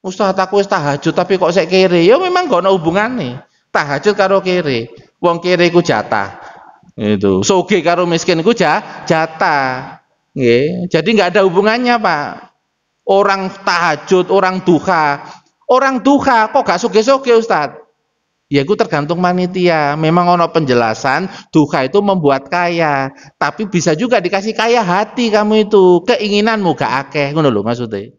Ustaz aku wis tahajud tapi kok sik kere. Ya memang gak ono hubungane. Tahajud karo kere. Wong kere iku jatah. Itu. Sugih karo miskin iku jatah. Nggih. Jadi nggak ada hubungannya, Pak. Orang tahajud, orang duha. Orang duha kok gak sugih-sugih, Ustaz? Ya itu tergantung panitia. Memang ono penjelasan duha itu membuat kaya, tapi bisa juga dikasih kaya hati kamu itu. Keinginanmu gak akeh, ngono lho maksudnya.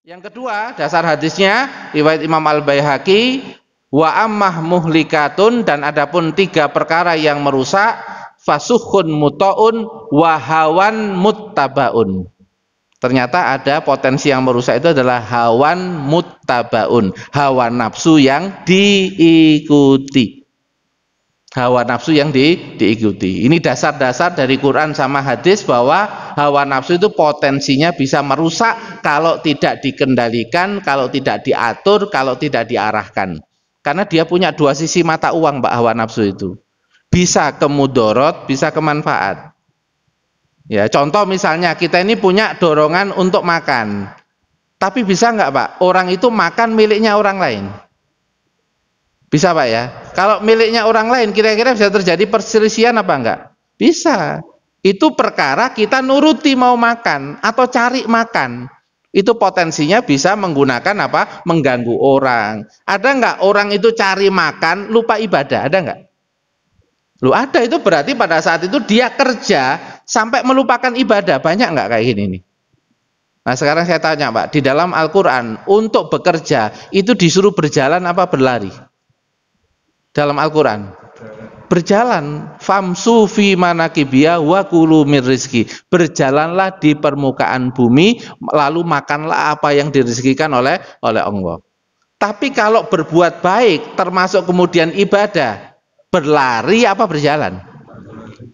Yang kedua, dasar hadisnya riwayat Imam Al-Baihaqi, wa ammah muhlikatun, dan adapun 3 perkara yang merusak, fasuhun mutaun wa hawan muttabaun. Ternyata ada potensi yang merusak itu adalah hawan muttabaun, hawa nafsu yang diikuti. Hawa nafsu yang diikuti. Ini dasar-dasar dari Quran sama hadis bahwa hawa nafsu itu potensinya bisa merusak kalau tidak dikendalikan, kalau tidak diatur, kalau tidak diarahkan. Karena dia punya 2 sisi mata uang, Mbak, hawa nafsu itu. Bisa ke mudorot, bisa ke manfaat. Ya, contoh misalnya kita ini punya dorongan untuk makan. Tapi bisa nggak, Pak? Orang itu makan miliknya orang lain. Bisa, Pak, ya? Kalau miliknya orang lain kira-kira bisa terjadi perselisihan apa enggak? Bisa. Itu perkara kita nuruti mau makan atau cari makan. Itu potensinya bisa menggunakan apa? Mengganggu orang. Ada enggak orang itu cari makan lupa ibadah? Ada enggak? Lu ada, itu berarti pada saat itu dia kerja sampai melupakan ibadah. Banyak enggak kayak gini nih? Nah sekarang saya tanya, Pak, di dalam Al-Quran untuk bekerja itu disuruh berjalan apa berlari? Dalam Al-Quran berjalan, famsu fi manakibiyah wa kulu mir rizki, berjalanlah di permukaan bumi lalu makanlah apa yang direzekikan oleh Allah. Tapi kalau berbuat baik termasuk kemudian ibadah, berlari apa berjalan?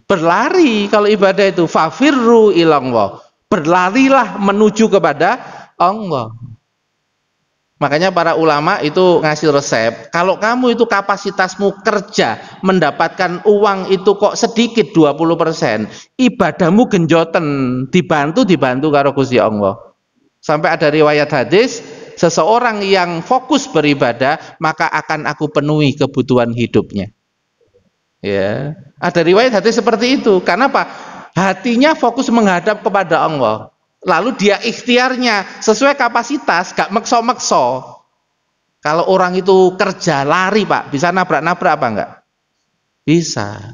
Berlari. Kalau ibadah itu fafirru ilallah, berlarilah menuju kepada Allah. Makanya para ulama itu ngasih resep, kalau kamu itu kapasitasmu kerja mendapatkan uang itu kok sedikit 20%, ibadahmu genjoten, dibantu karo Gusti Allah. Sampai ada riwayat hadis, seseorang yang fokus beribadah maka akan aku penuhi kebutuhan hidupnya. Ya, ada riwayat hadis seperti itu. Karena apa? Hatinya fokus menghadap kepada Allah. Lalu dia ikhtiarnya sesuai kapasitas, gak mekso-mekso. Kalau orang itu kerja lari, Pak, bisa nabrak-nabrak apa enggak? Bisa.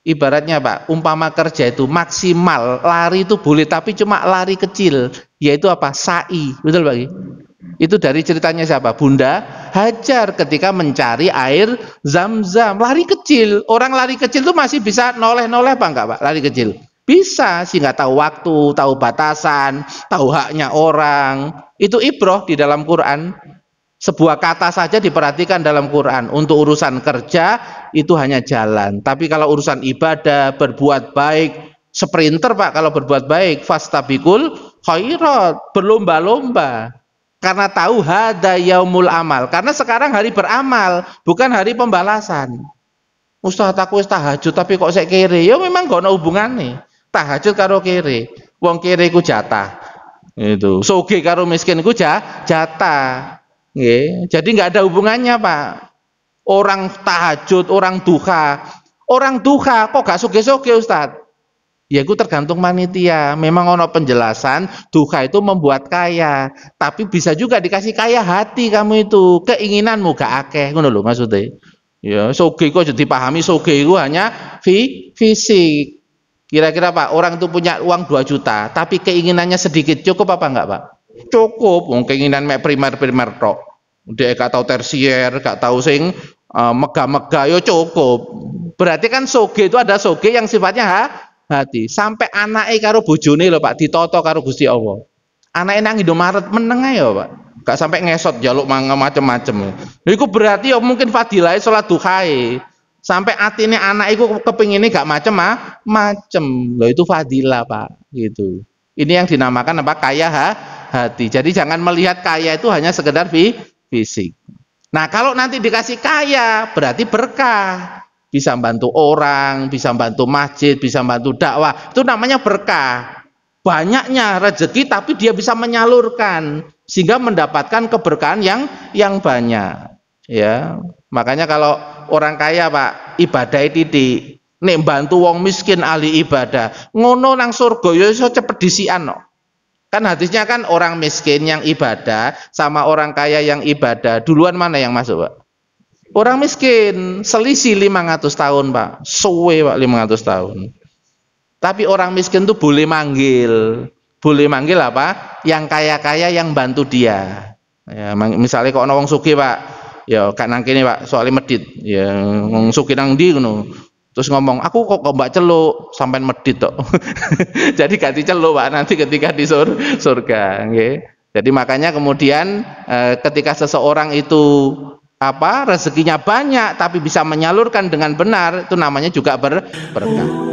Ibaratnya, Pak, umpama kerja itu maksimal lari itu boleh, tapi cuma lari kecil, yaitu apa? Sa'i. Betul, Pak? Itu dari ceritanya siapa? Bunda Hajar ketika mencari air Zam-Zam. Lari kecil. Orang lari kecil itu masih bisa noleh-noleh apa enggak, Pak? Lari kecil. Bisa sih, nggak tahu waktu, tahu batasan, tahu haknya orang. Itu ibroh di dalam Quran. Sebuah kata saja diperhatikan dalam Quran. Untuk urusan kerja itu hanya jalan. Tapi kalau urusan ibadah, berbuat baik, sprinter, Pak, kalau berbuat baik, fastabikul khairat, berlomba-lomba. Karena tahu hada yaumul amal. Karena sekarang hari beramal, bukan hari pembalasan. Ustaz aku wis tahajud tapi kok sik kere. Ya memang gak ono hubungane. Tahajud karo kere. Wong kere iku jatah. Itu. Sugih karo miskin iku jatah. Nggih. Jadi nggak ada hubungannya, Pak. Orang tahajud, orang duha. Orang duha kok gak sugih-sugih, Ustaz? Ya itu tergantung panitia. Memang ono penjelasan duha itu membuat kaya, tapi bisa juga dikasih kaya hati kamu itu. Keinginanmu gak akeh, ngono lho maksudnya. Ya, sugih kok jadi pahami sugih itu hanya fisik. Kira-kira Pak, orang itu punya uang 2 juta, tapi keinginannya sedikit, cukup apa enggak, Pak? Cukup, keinginan mek primer tok. Dia gak tahu tersier, gak tahu sing megah-megah, yo cukup. Berarti kan sugih itu ada sugih yang sifatnya hati. Sampai anake karo bojone lho, Pak, ditoto karo Gusti Allah. Anake nang Indomaret meneng ae ya, Pak. gak sampai ngesot jaluk macem-macem. Iku berarti ya mungkin fadilah sholat duhai sampai atine anak iku kepingine gak macem. Loh itu fadilah Pak, gitu. Ini yang dinamakan apa? Kaya hati. Jadi jangan melihat kaya itu hanya sekedar fisik. Nah kalau nanti dikasih kaya berarti berkah, bisa bantu orang, bisa bantu masjid, bisa bantu dakwah, itu namanya berkah. Banyaknya rezeki tapi dia bisa menyalurkan sehingga mendapatkan keberkahan yang banyak. Ya, makanya kalau orang kaya Pak ibadah titik, nek bantu wong miskin ahli ibadah, ngono nang surga ya iso cepet disian no. Kan hadisnya kan orang miskin yang ibadah sama orang kaya yang ibadah, duluan mana yang masuk Pak? Orang miskin, selisih 500 tahun Pak, suwe Pak 500 tahun. Tapi orang miskin tuh boleh manggil apa? Yang kaya-kaya yang bantu dia. Ya, misalnya kok ana wong sugih Pak, ya gak nang kene Pak, soalnya medit. Ya wong sugih nang ndi ngono. Terus ngomong, aku kok mbak celuk sampai medit tok. Jadi gak diceluk Pak nanti ketika di surga. Okay. Jadi makanya kemudian ketika seseorang itu apa rezekinya banyak tapi bisa menyalurkan dengan benar, itu namanya juga berkah.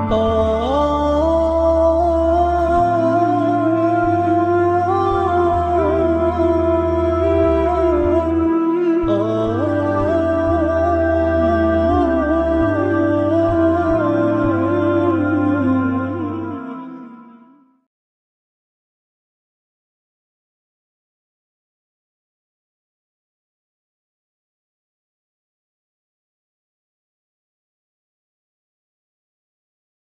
Oh